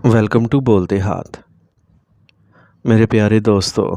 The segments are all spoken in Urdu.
ویلکم ٹو بولتے ہاتھ۔ میرے پیارے دوستو،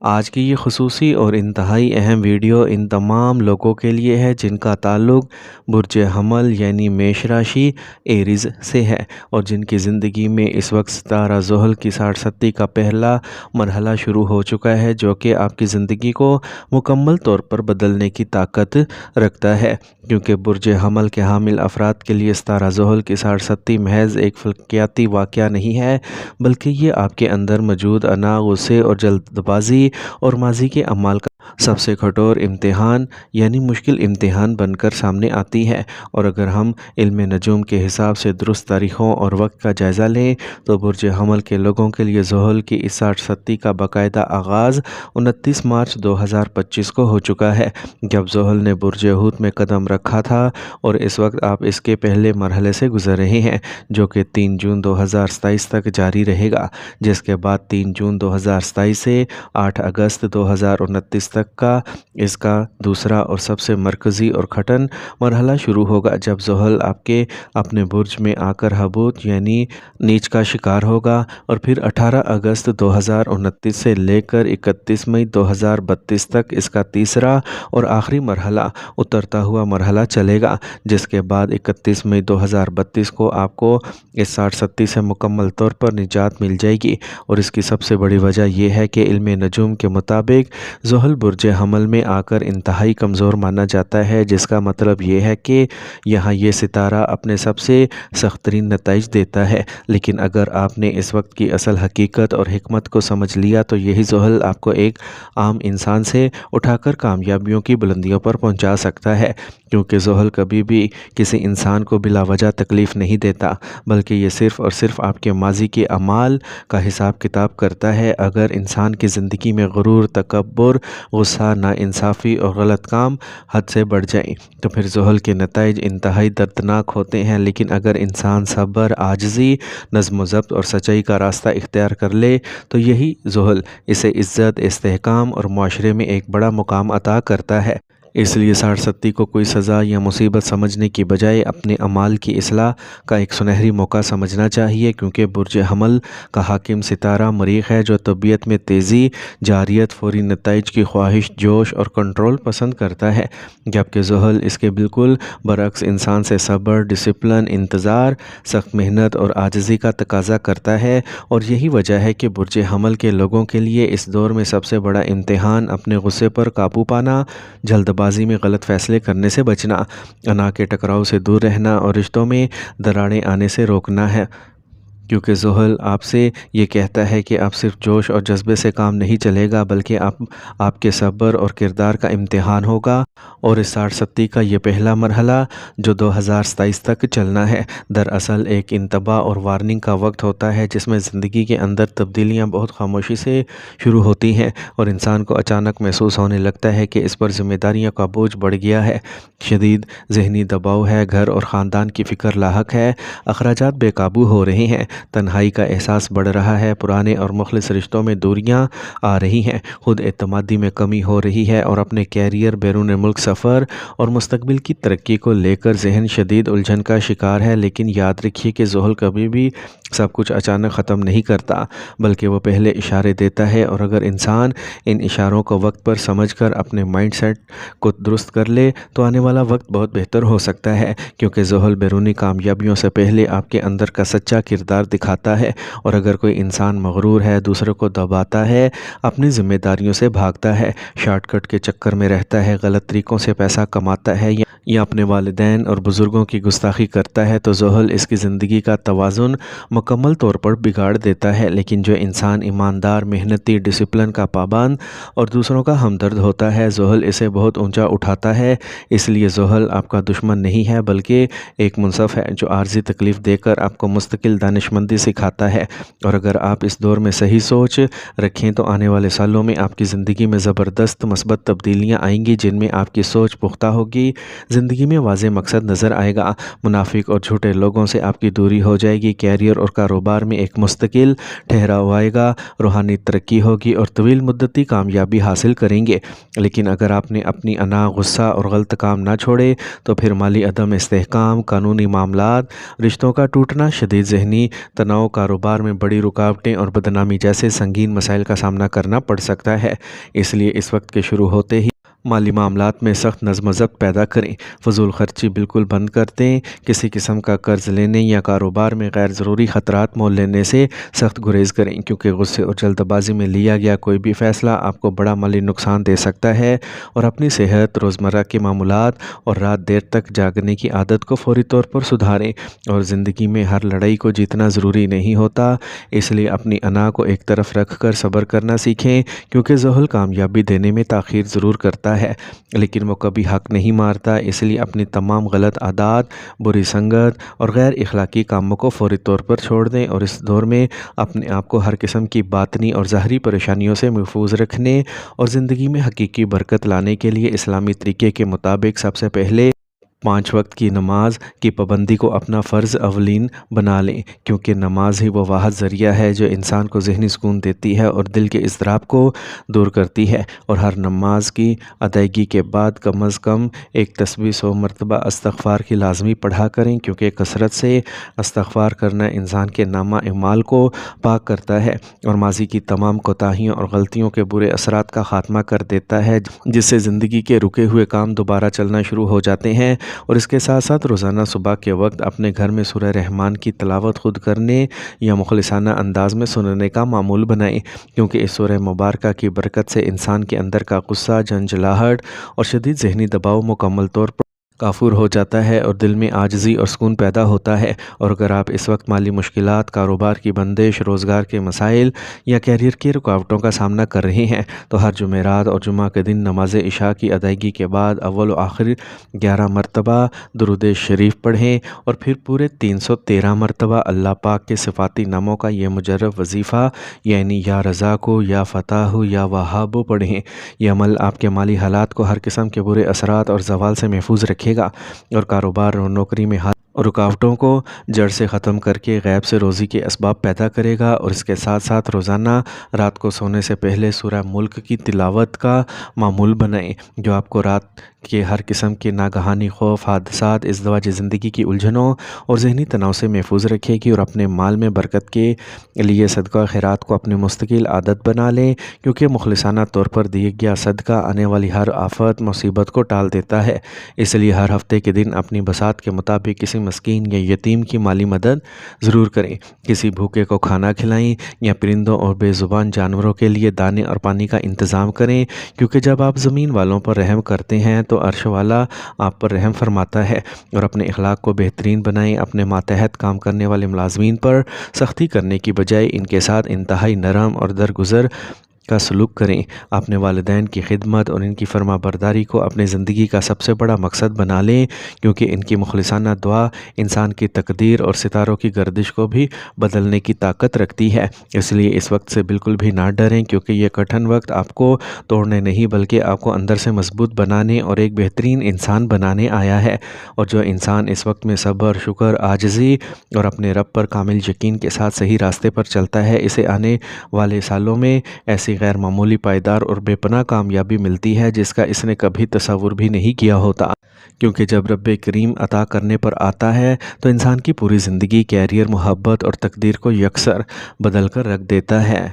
آج کی یہ خصوصی اور انتہائی اہم ویڈیو ان تمام لوگوں کے لیے ہے جن کا تعلق برج حمل یعنی میش راشی ایریز سے ہے اور جن کی زندگی میں اس وقت ستارہ زحل کی 60 کا پہلا مرحلہ شروع ہو چکا ہے، جو کہ آپ کی زندگی کو مکمل طور پر بدلنے کی طاقت رکھتا ہے، کیونکہ برج حمل کے حامل افراد کے لیے ستارہ زحل کی 60 محض ایک فلکیاتی واقعہ نہیں ہے، بلکہ یہ آپ کے اندر موجود انا، غصے اور جلد بازی اور ماضی کے اعمال کا سب سے کٹور امتحان یعنی مشکل امتحان بن کر سامنے آتی ہے۔ اور اگر ہم علم نجوم کے حساب سے درست تاریخوں اور وقت کا جائزہ لیں تو برج حمل کے لوگوں کے لیے زحل کی اس 60 کا باقاعدہ آغاز 29 مارچ 2025 کو ہو چکا ہے، جب زحل نے برج حوت میں قدم رکھا تھا، اور اس وقت آپ اس کے پہلے مرحلے سے گزر رہے ہیں جو کہ 3 جون 2027 تک جاری رہے گا، جس کے بعد 3 جون 2027 سے 8 اگست 2029 تک کا اس کا دوسرا اور سب سے مرکزی اور کٹھن مرحلہ شروع ہوگا، جب زحل آپ کے اپنے برج میں آ کر حبوط یعنی نیچ کا شکار ہوگا، اور پھر 18 اگست 2029 سے لے کر 31 مئی 2032 تک اس کا تیسرا اور آخری مرحلہ اترتا ہوا مرحلہ چلے گا، جس کے بعد 31 مئی 2032 کو آپ کو اس 60 سے مکمل طور پر نجات مل جائے گی۔ اور اس کی سب سے بڑی وجہ یہ ہے کہ علم نجوم کے مطابق زحل برج حمل میں آ کر انتہائی کمزور مانا جاتا ہے، جس کا مطلب یہ ہے کہ یہاں یہ ستارہ اپنے سب سے سخت ترین نتائج دیتا ہے، لیکن اگر آپ نے اس وقت کی اصل حقیقت اور حکمت کو سمجھ لیا تو یہی زحل آپ کو ایک عام انسان سے اٹھا کر کامیابیوں کی بلندیوں پر پہنچا سکتا ہے، کیونکہ زحل کبھی بھی کسی انسان کو بلا وجہ تکلیف نہیں دیتا، بلکہ یہ صرف اور صرف آپ کے ماضی کے اعمال کا حساب کتاب کرتا ہے۔ اگر انسان کی زندگی میں غرور، تکبر، غصہ، ناانصافی اور غلط کام حد سے بڑھ جائیں تو پھر زحل کے نتائج انتہائی دردناک ہوتے ہیں، لیکن اگر انسان صبر، عاجزی، نظم و ضبط اور سچائی کا راستہ اختیار کر لے تو یہی زحل اسے عزت، استحکام اور معاشرے میں ایک بڑا مقام عطا کرتا ہے۔ اس لیے 60 کو کوئی سزا یا مصیبت سمجھنے کی بجائے اپنے اعمال کی اصلاح کا ایک سنہری موقع سمجھنا چاہیے، کیونکہ برج حمل کا حاکم ستارہ مریخ ہے جو طبیعت میں تیزی، جارحیت، فوری نتائج کی خواہش، جوش اور کنٹرول پسند کرتا ہے، جبکہ زحل اس کے بالکل برعکس انسان سے صبر، ڈسپلن، انتظار، سخت محنت اور عاجزی کا تقاضا کرتا ہے۔ اور یہی وجہ ہے کہ برج حمل کے لوگوں کے لیے اس دور میں سب سے بڑا امتحان اپنے غصے پر قابو پانا، جلد بازی میں غلط فیصلے کرنے سے بچنا، انا کے ٹکراؤ سے دور رہنا اور رشتوں میں دراڑیں آنے سے روکنا ہے، کیونکہ زحل آپ سے یہ کہتا ہے کہ اب صرف جوش اور جذبے سے کام نہیں چلے گا، بلکہ آپ کے صبر اور کردار کا امتحان ہوگا۔ اور اس 60 کا یہ پہلا مرحلہ جو 2027 تک چلنا ہے، دراصل ایک انتباہ اور وارننگ کا وقت ہوتا ہے، جس میں زندگی کے اندر تبدیلیاں بہت خاموشی سے شروع ہوتی ہیں اور انسان کو اچانک محسوس ہونے لگتا ہے کہ اس پر ذمہ داریوں کا بوجھ بڑھ گیا ہے، شدید ذہنی دباؤ ہے، گھر اور خاندان کی فکر لاحق ہے، اخراجات بے قابو ہو رہے ہیں، تنہائی کا احساس بڑھ رہا ہے، پرانے اور مخلص رشتوں میں دوریاں آ رہی ہیں، خود اعتمادی میں کمی ہو رہی ہے، اور اپنے کیریئر، بیرون ملک سفر اور مستقبل کی ترقی کو لے کر ذہن شدید الجھن کا شکار ہے۔ لیکن یاد رکھیے کہ زحل کبھی بھی سب کچھ اچانک ختم نہیں کرتا، بلکہ وہ پہلے اشارے دیتا ہے، اور اگر انسان ان اشاروں کو وقت پر سمجھ کر اپنے مائنڈ سیٹ کو درست کر لے تو آنے والا وقت بہت بہتر ہو سکتا ہے، کیونکہ زحل بیرونی کامیابیوں سے پہلے آپ کے اندر کا سچا کردار دکھاتا ہے۔ اور اگر کوئی انسان مغرور ہے، دوسروں کو دباتا ہے، اپنی ذمہ داریوں سے بھاگتا ہے، شارٹ کٹ کے چکر میں رہتا ہے، غلط طریقوں سے پیسہ کماتا ہے یا اپنے والدین اور بزرگوں کی گستاخی کرتا ہے تو زحل اس کی زندگی کا توازن مکمل طور پر بگاڑ دیتا ہے۔ لیکن جو انسان ایماندار، محنتی، ڈسپلن کا پابند اور دوسروں کا ہمدرد ہوتا ہے، زحل اسے بہت اونچا اٹھاتا ہے۔ اس لیے زحل آپ کا دشمن نہیں ہے، بلکہ ایک منصف ہے جو عارضی تکلیف دے کر آپ کو مستقل دانشمندی سکھاتا ہے۔ اور اگر آپ اس دور میں صحیح سوچ رکھیں تو آنے والے سالوں میں آپ کی زندگی میں زبردست مثبت تبدیلیاں آئیں گی، جن میں آپ کی سوچ پختہ ہوگی، زندگی میں واضح مقصد نظر آئے گا، منافق اور جھوٹے لوگوں سے آپ کی دوری ہو جائے گی، کیریئر اور اور کاروبار میں ایک مستقل ٹھہراؤ آئے گا، روحانی ترقی ہوگی اور طویل مدتی کامیابی حاصل کریں گے۔ لیکن اگر آپ نے اپنی انا، غصہ اور غلط کام نہ چھوڑے تو پھر مالی عدم استحکام، قانونی معاملات، رشتوں کا ٹوٹنا، شدید ذہنی تناؤ، کاروبار میں بڑی رکاوٹیں اور بدنامی جیسے سنگین مسائل کا سامنا کرنا پڑ سکتا ہے۔ اس لیے اس وقت کے شروع ہوتے ہی مالی معاملات میں سخت نظم و ضبط پیدا کریں، فضول خرچی بالکل بند کر دیں، کسی قسم کا قرض لینے یا کاروبار میں غیر ضروری خطرات مول لینے سے سخت گریز کریں، کیونکہ غصے اور جلد بازی میں لیا گیا کوئی بھی فیصلہ آپ کو بڑا مالی نقصان دے سکتا ہے۔ اور اپنی صحت، روزمرہ کے معمولات اور رات دیر تک جاگنے کی عادت کو فوری طور پر سدھاریں۔ اور زندگی میں ہر لڑائی کو جیتنا ضروری نہیں ہوتا، اس لیے اپنی انا کو ایک طرف رکھ کر صبر کرنا سیکھیں، کیونکہ زحل کامیابی دینے میں تاخیر ضرور کرتا ہے لیکن وہ کبھی حق نہیں مارتا۔ اس لیے اپنی تمام غلط عادات، بری سنگت اور غیر اخلاقی کاموں کو فوری طور پر چھوڑ دیں، اور اس دور میں اپنے آپ کو ہر قسم کی باطنی اور ظاہری پریشانیوں سے محفوظ رکھنے اور زندگی میں حقیقی برکت لانے کے لیے اسلامی طریقے کے مطابق سب سے پہلے 5 وقت کی نماز کی پابندی کو اپنا فرض اولین بنا لیں، کیونکہ نماز ہی وہ واحد ذریعہ ہے جو انسان کو ذہنی سکون دیتی ہے اور دل کے اضطراب کو دور کرتی ہے۔ اور ہر نماز کی ادائیگی کے بعد کم از کم ایک تسبیح 100 مرتبہ استغفار کی لازمی پڑھا کریں، کیونکہ کثرت سے استغفار کرنا انسان کے نامہ اعمال کو پاک کرتا ہے اور ماضی کی تمام کوتاہیوں اور غلطیوں کے برے اثرات کا خاتمہ کر دیتا ہے، جس سے زندگی کے رکے ہوئے کام دوبارہ چلنا شروع ہو جاتے ہیں۔ اور اس کے ساتھ ساتھ روزانہ صبح کے وقت اپنے گھر میں سورہ رحمان کی تلاوت خود کرنے یا مخلصانہ انداز میں سننے کا معمول بنائیں، کیونکہ اس سورہ مبارکہ کی برکت سے انسان کے اندر کا غصہ، جھنجھلاہٹ اور شدید ذہنی دباؤ مکمل طور پر کافور ہو جاتا ہے اور دل میں عاجزی اور سکون پیدا ہوتا ہے۔ اور اگر آپ اس وقت مالی مشکلات، کاروبار کی بندش، روزگار کے مسائل یا کیریئر کی رکاوٹوں کا سامنا کر رہے ہیں تو ہر جمعرات اور جمعہ کے دن نماز عشاء کی ادائیگی کے بعد اول و آخر 11 مرتبہ درود شریف پڑھیں اور پھر پورے 313 مرتبہ اللہ پاک کے صفاتی ناموں کا یہ مجرب وظیفہ یعنی یا رزاق، یا فتاح، یا وہاب پڑھیں۔ یہ عمل آپ کے مالی حالات کو ہر قسم کے برے اثرات اور زوال سے محفوظ رکھے گا اور کاروبار اور نوکری میں رکاوٹوں کو جڑ سے ختم کر کے غیب سے روزی کے اسباب پیدا کرے گا۔ اور اس کے ساتھ ساتھ روزانہ رات کو سونے سے پہلے سورہ ملک کی تلاوت کا معمول بنائیں، جو آپ کو رات کے ہر قسم کے ناگہانی خوف، حادثات، ازدواجی زندگی کی الجھنوں اور ذہنی تناؤ سے محفوظ رکھے گی۔ اور اپنے مال میں برکت کے لیے صدقہ خیرات کو اپنی مستقل عادت بنا لیں، کیونکہ مخلصانہ طور پر دیا گیا صدقہ آنے والی ہر آفت، مصیبت کو ٹال دیتا ہے۔ اس لیے ہر ہفتے کے دن اپنی بساط کے مطابق کسی مسکین یا یتیم کی مالی مدد ضرور کریں، کسی بھوکے کو کھانا کھلائیں یا پرندوں اور بے زبان جانوروں کے لیے دانے اور پانی کا انتظام کریں، کیونکہ جب آپ زمین والوں پر رحم کرتے ہیں تو عرش والا آپ پر رحم فرماتا ہے۔ اور اپنے اخلاق کو بہترین بنائیں، اپنے ماتحت کام کرنے والے ملازمین پر سختی کرنے کی بجائے ان کے ساتھ انتہائی نرم اور درگزر کا سلوک کریں، اپنے والدین کی خدمت اور ان کی فرما برداری کو اپنی زندگی کا سب سے بڑا مقصد بنا لیں، کیونکہ ان کی مخلصانہ دعا انسان کی تقدیر اور ستاروں کی گردش کو بھی بدلنے کی طاقت رکھتی ہے۔ اس لیے اس وقت سے بالکل بھی نہ ڈریں، کیونکہ یہ کٹھن وقت آپ کو توڑنے نہیں بلکہ آپ کو اندر سے مضبوط بنانے اور ایک بہترین انسان بنانے آیا ہے۔ اور جو انسان اس وقت میں صبر، شکر، عاجزی اور اپنے رب پر کامل یقین کے ساتھ صحیح راستے پر چلتا ہے، اسے آنے والے سالوں میں ایسی غیر معمولی پائیدار اور بے پناہ کامیابی ملتی ہے جس کا اس نے کبھی تصور بھی نہیں کیا ہوتا، کیونکہ جب رب کریم عطا کرنے پر آتا ہے تو انسان کی پوری زندگی، کیریئر، محبت اور تقدیر کو یکسر بدل کر رکھ دیتا ہے۔